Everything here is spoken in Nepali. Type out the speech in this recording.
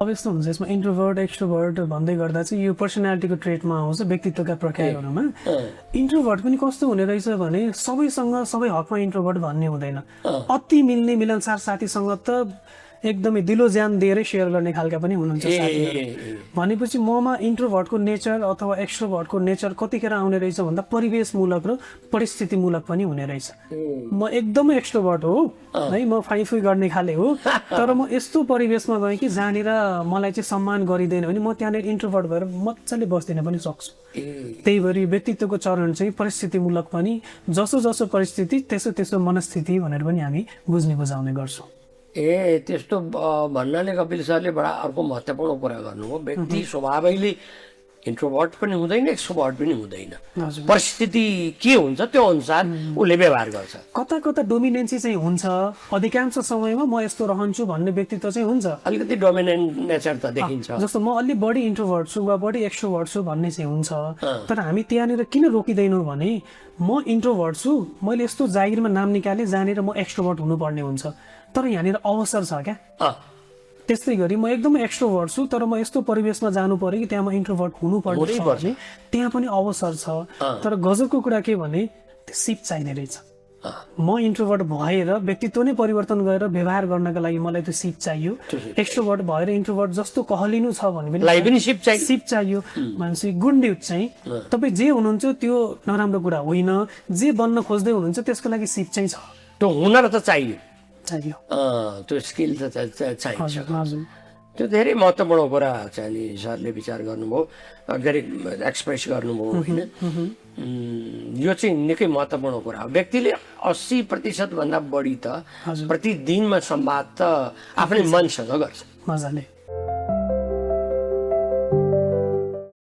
अब यस्तो हुन्छ यसमा इन्ट्रोभर्ट एक्सट्रोभर्ट भन्दै गर्दा चाहिँ यो पर्सनालिटीको ट्रेटमा आउँछ व्यक्तित्वका प्रकारहरूमा इन्ट्रोभर्ट पनि कस्तो हुने रहेछ भने सबैसँग सबै हकमा इन्ट्रोभर्ट भन्ने हुँदैन अति मिल्ने मिलनसार साथीसँग त एकदमै दिलो ज्यान दिएरै सेयर गर्ने खालका पनि हुनुहुन्छ साथीहरू भनेपछि ममा इन्ट्रोभर्टको नेचर अथवा एक्सट्रोभर्टको नेचर कतिखेर आउने रहेछ भन्दा परिवेशमूलक र परिस्थितिमूलक पनि हुने रहेछ म एकदमै एक्सट्रोभर्ट हो है म फाइफुई गर्ने खाले हो तर म यस्तो परिवेशमा गएँ कि जहाँनिर मलाई चाहिँ सम्मान गरिँदैन भने म त्यहाँनिर इन्ट्रोभर्ट भएर मजाले बस्दिन पनि सक्छु त्यही भएर व्यक्तित्वको चरण चाहिँ परिस्थितिमूलक पनि जसो जसो परिस्थिति त्यसो त्यसो मनस्थिति भनेर पनि हामी बुझ्ने बुझाउने गर्छौँ त्यस्तो भन्नाले कपिल सरले बडा अर्को महत्त्वपूर्ण कुरा गर्नुभयो व्यक्ति स्वभावैले इन्ट्रोभर्ट पनि हुँदैन एक्सट्रोभर्ट पनि हुँदैन परिस्थिति के हुन्छ त्यो अनुसार उसले व्यवहार गर्छ कता कता डोमिनेन्सी चाहिँ हुन्छ अधिकांश समयमा म यस्तो रहन्छु भन्ने व्यक्तित्व चाहिँ हुन्छ अलिकति डोमिनेन्ट नेचर त देखिन्छ जस्तो म अलि बढी इन्ट्रोभर्ट छु वा बढी एक्सट्रोभर्ट छु भन्ने चाहिँ हुन्छ तर हामी त्यहाँनिर किन रोकिँदैनौँ भने म इन्ट्रोभर्ट छु मैले यस्तो जागिरमा नाम निकालेँ जहाँनिर म एक्सट्रोभर्ट हुनुपर्ने हुन्छ तर यहाँनिर अवसर छ क्या त्यस्तै गरी म एकदमै एक्सट्रोभर्ट छु तर म यस्तो परिवेशमा जानु पर्यो कि त्यहाँ म इन्ट्रोभर्ट हुनुपर्छ भने त्यहाँ पनि अवसर छ तर गजबको कुरा के भने त्यो सिप चाहिने रहेछ म इन्ट्रोभर्ट भएर व्यक्तित्व नै परिवर्तन गरेर व्यवहार गर्नका लागि मलाई त्यो सिप चाहियो एक्सट्रोभर्ट भएर इन्ट्रोभर्ट जस्तो कहलिनु छ भने पनि सिप चाहियो भनेपछि गुड न्युज चाहिँ तपाईँ जे हुनुहुन्छ त्यो नराम्रो कुरा होइन जे बन्न खोज्दै हुनुहुन्छ त्यसको लागि सिप चाहिँ छ त्यो हुनर त चाहियो त्यो स्किल त चाहिन्छ त्यो धेरै महत्त्वपूर्ण कुरा चाहिँ नि सरले विचार गर्नुभयो के अरे एक्सप्रेस गर्नुभयो होइन यो चाहिँ निकै महत्त्वपूर्ण कुरा हो व्यक्तिले 80% भन्दा बढी त प्रतिदिनमा संवाद त आफ्नै मनसँग गर्छ मजाले